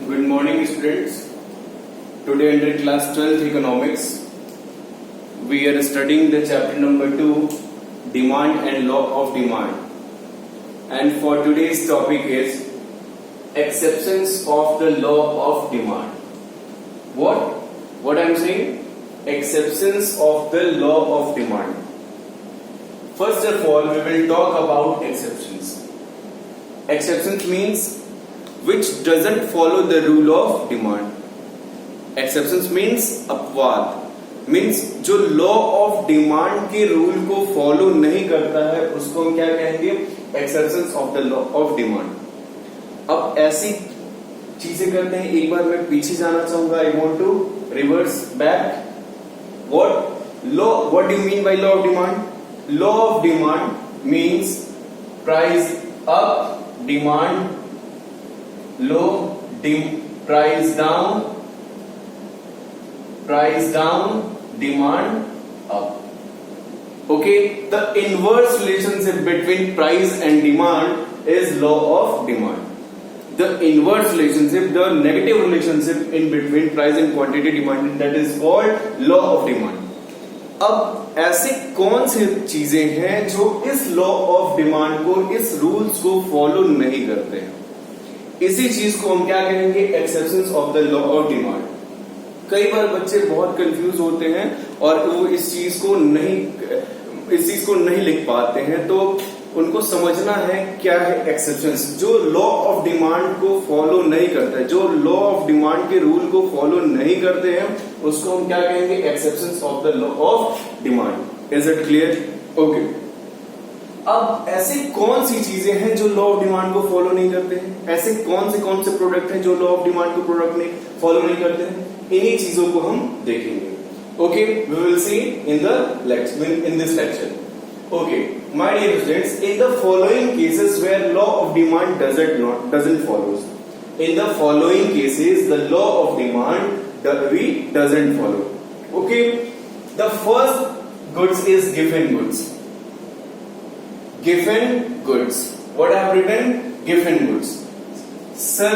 Good morning, students. Today, under class 12th economics, we are studying the chapter number 2, demand and law of demand. And for today's topic is exceptions of the law of demand. What I am saying? Exceptions of the law of demand. First of all, we will talk about exceptions. Exceptions means which doesn't follow the rule of demand. Exceptions means अपवाद, means जो law of demand के rule को follow नहीं करता है उसको हम क्या कहेंगे? Exceptions of the law of demand. अब ऐसी चीजें करते हैं, एक बार मैं पीछे जाना चाहूंगा. I want to reverse back. What do you mean by law of demand? Law of demand means price up, demand low, price down, demand up. Okay, the inverse relationship between price and demand is law of demand. The inverse relationship, the negative relationship in between price and quantity demanded, that is called law of demand. अब ऐसे कौन सी चीजें हैं जो इस law of demand को, इस rules को फॉलो नहीं करते हैं? इसी चीज को हम क्या कहेंगे? Exceptions of the law of demand. कई बार बच्चे बहुत कंफ्यूज होते हैं और वो इस चीज को नहीं लिख पाते हैं, तो उनको समझना है क्या है एक्सेप्शंस. जो लॉ ऑफ डिमांड को फॉलो नहीं करता है, जो लॉ ऑफ डिमांड के रूल को फॉलो नहीं करते हैं, उसको हम क्या कहेंगे? Exceptions of the law of demand. Is it clear? Okay. अब ऐसी कौन सी चीजें हैं जो लॉ ऑफ डिमांड को फॉलो नहीं करते हैं? ऐसे कौन से प्रोडक्ट हैं जो लॉ ऑफ डिमांड को प्रोडक्ट नहीं फॉलो नहीं करते हैं? इन्हीं चीजों को हम देखेंगे. Okay, we will see in this lecture. Okay, my dear students, in the following cases where law of demand doesn't follow. In the following cases, the law of demand doesn't follow. Okay, the first goods is given goods. Given goods. What I have written? Given goods. Sir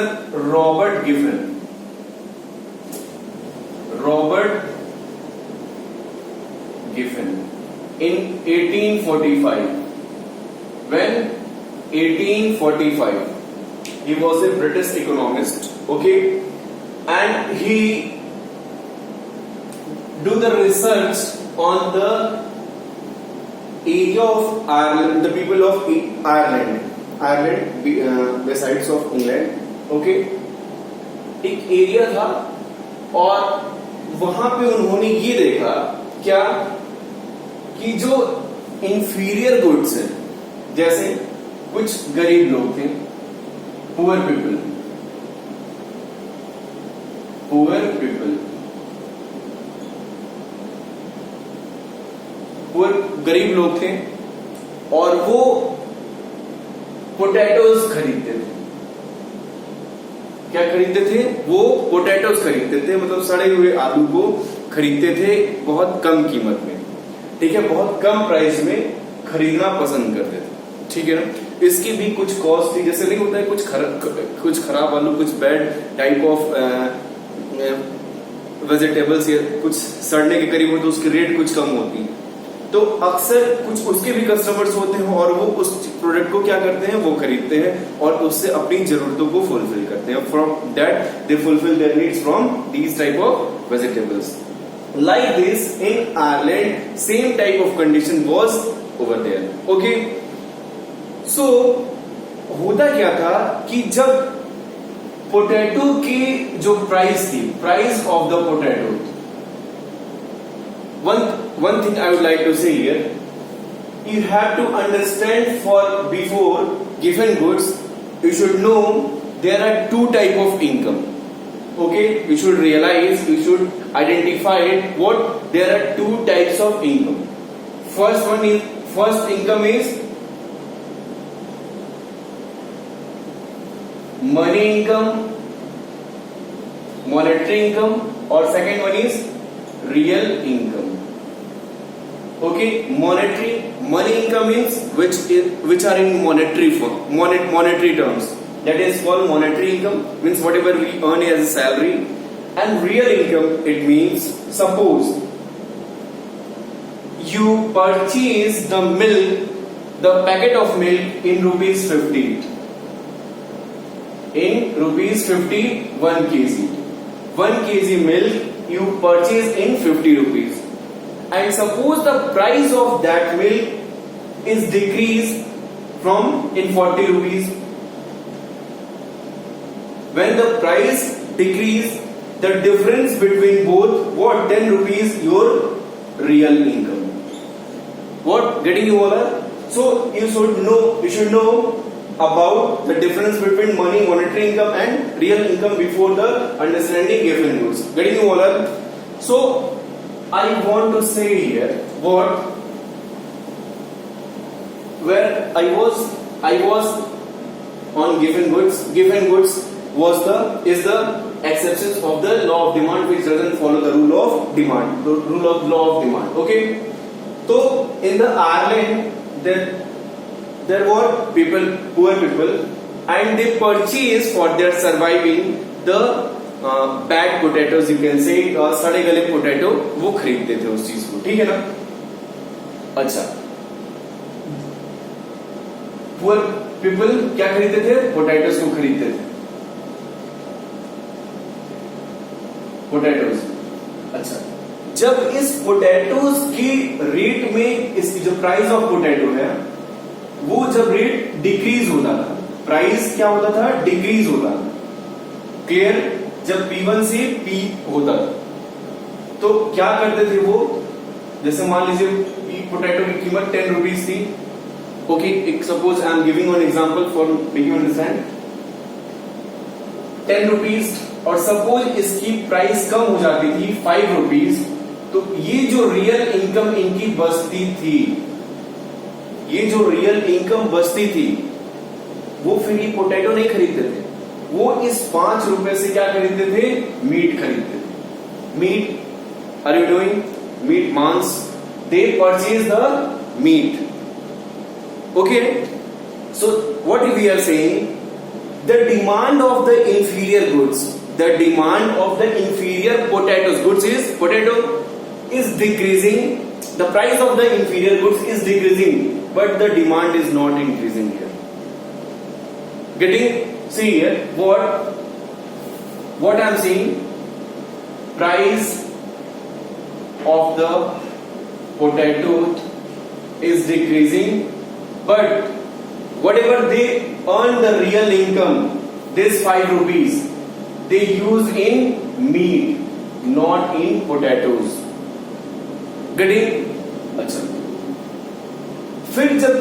Robert Giffen. Robert Giffen. In 1845, when 1845, he was a British economist, okay, and he do the research on the area of Ireland, the people of Ireland, besides of England, okay. एक area था और वहां पे उन्होंने ये देखा क्या कि जो इंफीरियर गुड्स हैं, जैसे कुछ गरीब लोग थे, पुअर पीपल, गरीब लोग थे और वो पोटैटोज खरीदते थे. क्या खरीदते थे? वो पोटैटोज खरीदते थे, मतलब सड़े हुए आलू को खरीदते थे बहुत कम कीमत में. ठीक है, बहुत कम प्राइस में खरीदना पसंद करते थे. ठीक है ना. इसकी भी कुछ कॉस्ट थी, जैसे नहीं होता है कुछ खराब आलू, कुछ बैड टाइप ऑफ वेजिटेबल्स या कुछ सड़ने के करीब हो तो उसकी रेट कुछ कम होती है. तो अक्सर कुछ उसके भी कस्टमर्स होते हैं और वो उस प्रोडक्ट को क्या करते हैं? वो खरीदते हैं और उससे अपनी जरूरतों को फुलफिल करते हैं. From that they fulfil there needs from these type of vegetables. Like this in Ireland, same type of condition was over there. Okay, so होता क्या था कि जब पोटैटो की जो प्राइस थी, price of the potato, one thing I would like to say here, you have to understand, for before given goods you should know there are two type of income. Okay, we should realize, we should identify what there are two types of income. First income is money income, monetary income, or second one is real income. Okay, money income means which are in monetary form, monetary terms. that is called monetary income, means whatever we earn as a salary. And real income, it means suppose you purchase the milk, the packet of milk in rupees 50, in rupees 50, 1 kg. 1 kg milk you purchase in 50 rupees. And suppose the price of that milk is decreased from in 40 rupees. When the price decrease, the difference between both, what, 10 rupees, your real income. What, getting you all? So you should know about the difference between money, monetary income and real income before the understanding given goods. Getting you all? So I want to say here what, where I was on given goods. Given goods is the exceptions of the law of demand, which doesn't follow the rule of demand, the rule of law of demand. Okay, so in the Ireland there were poor people, and they purchased for their surviving the bad potatoes, you can say सड़े गले potato, वो खरीदते थे उस चीज को, ठीक है ना। अच्छा, पुअर पीपल क्या खरीदते थे? पोटैटोज को खरीदते थे, पोटैटोज। अच्छा, जब इस पोटैटोज की रेट में, इसकी जो प्राइस ऑफ पोटैटो है वो जब रेट डिक्रीज होता था, प्राइस क्या होता था? डिक्रीज होता था। क्लियर? जब P1 से P होता था तो क्या करते थे वो, जैसे मान लीजिए पोटैटो की कीमत 10 रुपीज थी। Okay, suppose I am giving an example for make you understand, 10 rupees, और सपोज इसकी प्राइस कम हो जाती थी 5 रुपीज, तो ये जो रियल इनकम इनकी बचती थी, ये जो रियल इनकम बचती थी, वो फिर ये पोटैटो नहीं खरीदते थे, वो इस 5 रुपए से क्या खरीदते थे? मीट खरीदते थे। Meat, are you doing? Meat, मांस, they purchase the meat. Okay, so what we are saying, the demand of the inferior goods, the demand of the inferior potatoes goods is, potato is decreasing, the price of the inferior goods is decreasing, but the demand is not increasing here. Getting, see here what I am saying, price of the potato is decreasing, but whatever they earn the real income, this 5 rupees, they use in meat, not in potatoes. Getting? अच्छा, फिर जब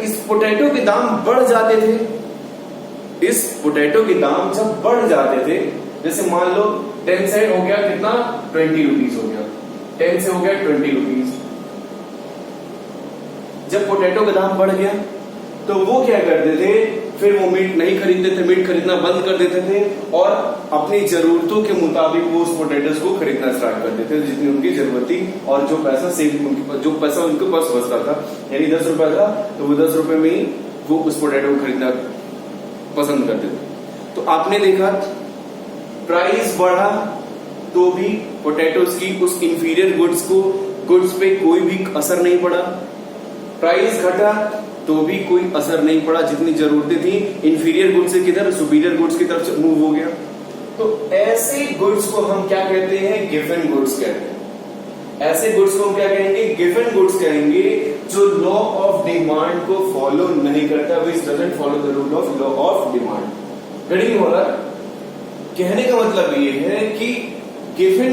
इस potato के दाम बढ़ जाते थे, इस पोटैटो के दाम जब बढ़ जाते थे, जैसे मान लो 10 से हो गया कितना? 20 रुपीज हो गया, 10 से हो गया 20 रुपीज। जब पोटैटो का दाम बढ़ गया तो वो क्या करते थे? फिर वो मीट नहीं खरीदते थे, मीट खरीदना बंद कर देते थे और अपनी जरूरतों के मुताबिक वो उस पोटैटोज को खरीदना स्टार्ट कर देते थे, जितनी उनकी जरूरत थी, और जो पैसा जो पैसा उनके पास बचता था, यानी 10 रुपए था, तो वो 10 रुपए में ही वो उस पोटैटो को खरीदना पसंद करते थे। तो आपने देखा, प्राइस बढ़ा तो भी पोटैटोज की उस इंफीरियर गुड्स पे कोई भी असर नहीं पड़ा, प्राइस घटा तो भी कोई असर नहीं पड़ा, जितनी जरूरतें थी इंफीरियर गुड्स से किधर, सुपीरियर गुड्स की तरफ मूव हो गया। तो ऐसे गुड्स को हम क्या कहते हैं? गिवन गुड्स कहते हैं। ऐसे गुड्स को हम क्या कहेंगे? गिवन गुड्स कहेंगे, जो लॉ ऑफ डिमांड को फॉलो नहीं करता, विच doesn't follow the rule of law of demand. Reading हो रहा? कहने का मतलब ये है कि given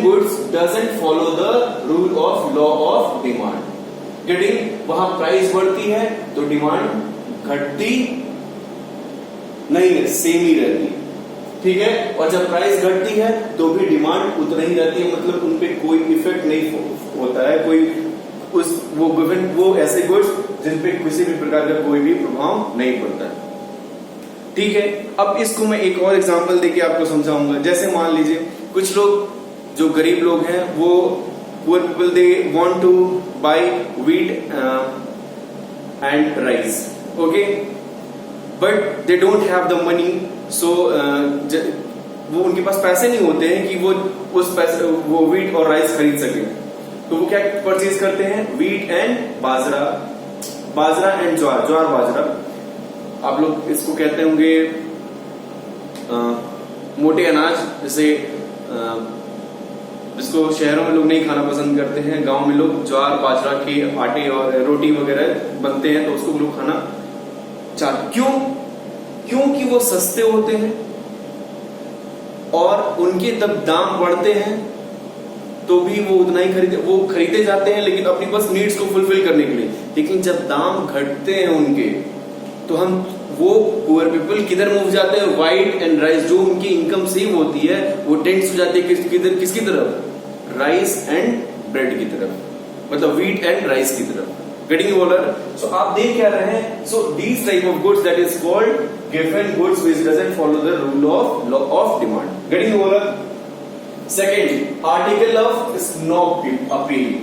goods doesn't follow the rule of law of demand. Getting? वहां प्राइस बढ़ती है तो डिमांड घटती नहीं है, सेम ही रहती है, ठीक है। और जब प्राइस घटती है तो भी डिमांड उतना ही रहती है, मतलब उनपे कोई इफेक्ट नहीं होता है, कोई वो ऐसे गुड्स जिनपे किसी भी प्रकार का कोई भी प्रभाव नहीं पड़ता है, ठीक है। अब इसको मैं एक और एग्जांपल देके आपको समझाऊंगा। जैसे मान लीजिए कुछ लोग, जो गरीब लोग हैं, वो poor people, they want to buy wheat and rice, okay, but they don't have the money, so वो उनके पास पैसे नहीं होते हैं कि वो उस पैसे वो व्हीट और राइस खरीद सके, तो वो क्या परचेज करते हैं, wheat and bajra, bajra and jowar, jowar bajra, आप लोग इसको कहते होंगे मोटे अनाज, जैसे जिसको शहरों में लोग नहीं खाना पसंद करते हैं, गांव में लोग ज्वार बाजरा के आटे और रोटी वगैरह बनते हैं तो उसको लोग खाना चाहते। क्यों? क्योंकि वो सस्ते होते हैं और उनके तब दाम बढ़ते हैं तो भी वो उतना ही खरीदे जाते हैं, लेकिन अपनी बस नीड्स को फुलफिल करने के लिए। लेकिन जब दाम घटते हैं उनके, तो हम वो पुअर पीपल किधर मूव जाते हैं, व्हाइट एंड राइस, जो उनकी इनकम सेव होती है वो टेंड्स हो जाती है किसकी तरफ, राइस एंड ब्रेड की तरफ, मतलब व्हीट एंड राइस की तरफ। Getting bowler? सो आप देख क्या रहे हैं, so these type of goods that is called given goods which doesn't follow the rule of law of demand. Getting bowler? Second, article of snob appeal,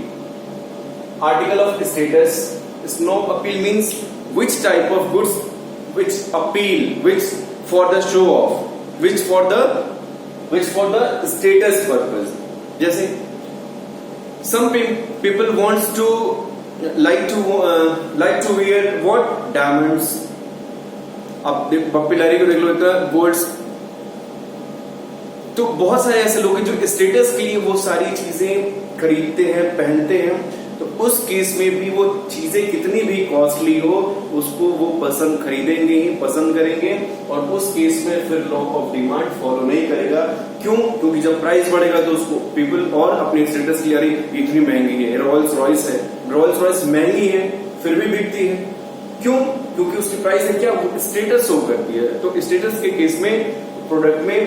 article of status. Snob appeal means which type of goods which appeal, which for the show off, which for the status purpose. जैसे some people wants to like to wear what, diamonds, अब popularity को देख लो, इतना गोल्ड्स, तो बहुत सारे ऐसे लोग हैं जो स्टेटस के लिए वो सारी चीजें खरीदते हैं, पहनते हैं, तो उस केस में भी वो चीजें कितनी भी कॉस्टली हो उसको वो खरीदेंगे ही, पसंद करेंगे, और उस केस में फिर लॉ ऑफ डिमांड फॉलो नहीं करेगा। क्यों? क्योंकि जब प्राइस बढ़ेगा तो उसको पीपल और अपने स्टेटस के लिए, अरे इतनी महंगी है, रॉयल्स रॉयस है, रॉयल्स रॉयस महंगी है फिर भी बिकती है, क्यों? क्योंकि उसकी प्राइस है क्या, वो स्टेटस शो करती है। तो स्टेटस के केस में प्रोडक्ट में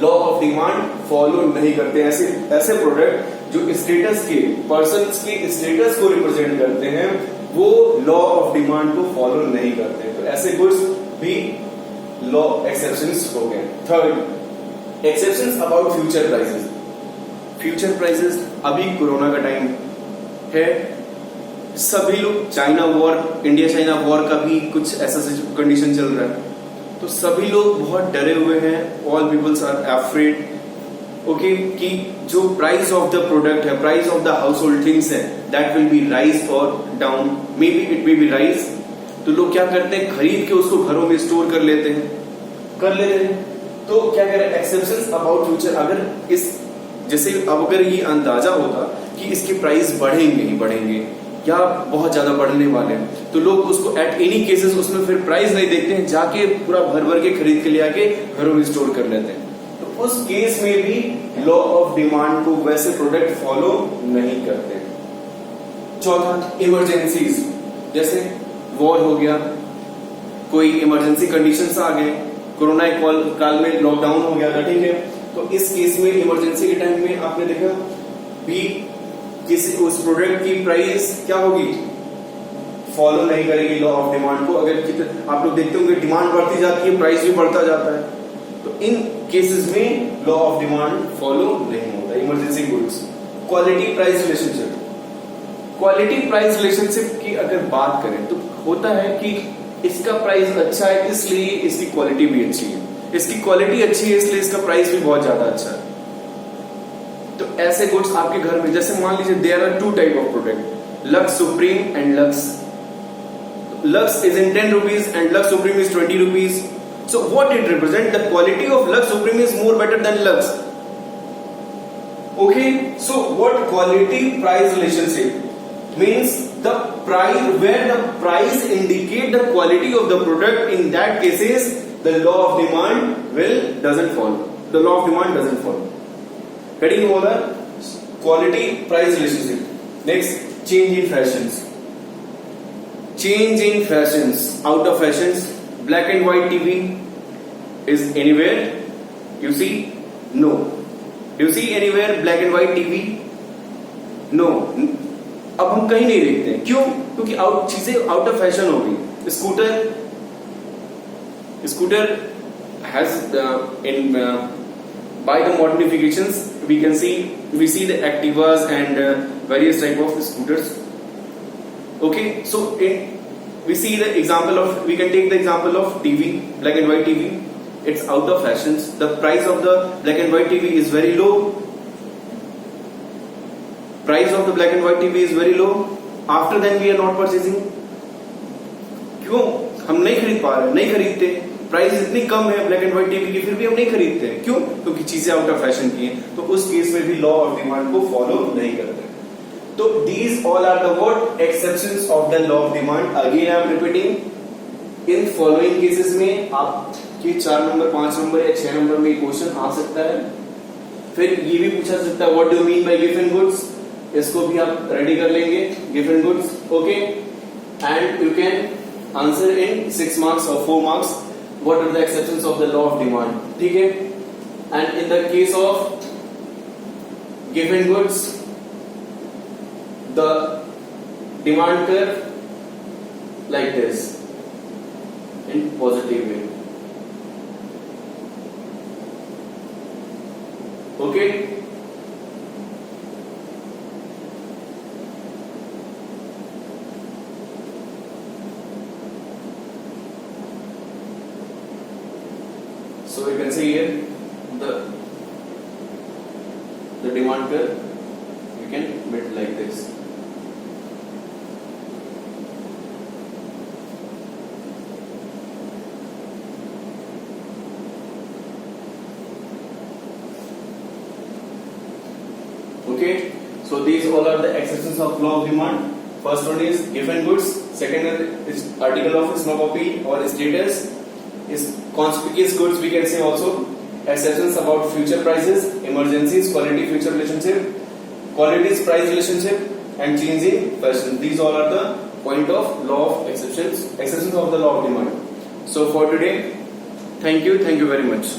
लॉ ऑफ डिमांड फॉलो नहीं करते। ऐसे प्रोडक्ट जो स्टेटस के पर्सन्स के स्टेटस को रिप्रेजेंट करते हैं वो लॉ ऑफ डिमांड को फॉलो नहीं करते, तो ऐसे गुड्स भी लॉ एक्सेप्शंस हो गए। Third, exceptions about future prices. Future prices, अभी कोरोना का टाइम है, सभी लोग, China war, India China war का भी कुछ ऐसा कंडीशन चल रहा है, तो सभी लोग बहुत डरे हुए हैं, all peoples are afraid, okay, कि जो प्राइस ऑफ द प्रोडक्ट है, price of the household things है, दैट विल बी राइज और down, may be it will be rise. तो लोग क्या करते हैं, खरीद के उसको घरों में स्टोर कर लेते हैं। तो क्या कह रहे हैं, एक्सेप्शंस अबाउट फ्यूचर, अगर इस जैसे अब अगर ये अंदाजा होता कि इसके प्राइस बढ़ेंगे या बहुत ज्यादा बढ़ने वाले हैं, तो लोग उसको एट एनी केसेस उसमें फिर प्राइस नहीं देखते हैं, जाके पूरा भर के खरीद के ले आके घरों में स्टोर कर लेते हैं। तो उस केस में भी लॉ ऑफ डिमांड को वैसे प्रोडक्ट फॉलो नहीं करते। चौथा, इमरजेंसीज, जैसे वॉर हो गया, कोई इमरजेंसी कंडीशंस आ गए, कोरोना काल में लॉकडाउन हो गया था, ठीक है, तो इस केस में इमरजेंसी के टाइम में आपने देखा भी किसी उस प्रोडक्ट की प्राइस क्या होगी, फॉलो नहीं करेगी लॉ ऑफ डिमांड को। अगर आप लोग देखते होंगे डिमांड बढ़ती जाती है, प्राइस भी बढ़ता जाता है, तो इन केसेस में लॉ ऑफ डिमांड फॉलो नहीं होता। Emergency goods. Quality price relationship, quality price relationship की अगर बात करें तो होता है कि इसका प्राइस अच्छा है इसलिए इसकी क्वालिटी भी अच्छी है, इसकी क्वालिटी अच्छी है इसलिए इसका प्राइस भी बहुत ज्यादा अच्छा है। तो ऐसे गुड्स आपके घर में, जैसे मान लीजिए there are two type of product, Lux supreme and Lux. Lux is in 10 rupees and Lux Supreme is 20 rupees. So what it represent? The quality of Lux Supreme is more better than Lux. Okay, so what quality price relationship means? The price, where the price indicate the quality of the product, in that cases the law of demand doesn't follow. The law of demand doesn't follow. Getting over quality price relationship. Next, change in fashions. Change in fashions, out of fashions. Black and white TV is anywhere you see? No. Do you see anywhere black and white TV? No. अब हम कहीं नहीं देखते हैं, क्यों? क्योंकि चीजें out of fashion हो गई। Scooter has in by the modifications we see the Activas and various type of scooters. Okay, so we see the example of, we can take the example of TV, black and white TV. It's out of fashion. The price of the black and white TV is very low. Price of the black and white TV is very low. After then we are not purchasing. क्यों हम नहीं खरीद पा रहे, नहीं खरीदते, price इतनी कम है ब्लैक एंड व्हाइट टीवी की, फिर भी हम नहीं खरीदते हैं. क्यों? क्योंकि चीजें आउट ऑफ फैशन की हैं. तो उस केस में भी लॉ ऑफ डिमांड को फॉलो नहीं करते. तो these all are the what exceptions of the law of demand. Again I am repeating, in following cases में आपके 4 नंबर 5 नंबर या 6 नंबर में क्वेश्चन आ सकता है. फिर ये भी पूछा सकता है, what do you mean by gift and goods. इसको भी आप रेडी कर लेंगे, gift and goods. Okay, and you can answer in 6 marks or 4 marks what are the exceptions of the law of demand. ठीक है. And in the case of gift and goods, the demand curve like this in positive way. Okay, so you can see here the demand curve, you can build like this. Okay, so these all are the exceptions of law of demand. First one is gift and goods. Second is article of its no copy or status. Is conspicuous goods we can say also. Exceptions about future prices, emergencies, quality future relationship, qualities price relationship, and changing fashion. These all are the point of law of exceptions of the law of demand. So for today, thank you very much.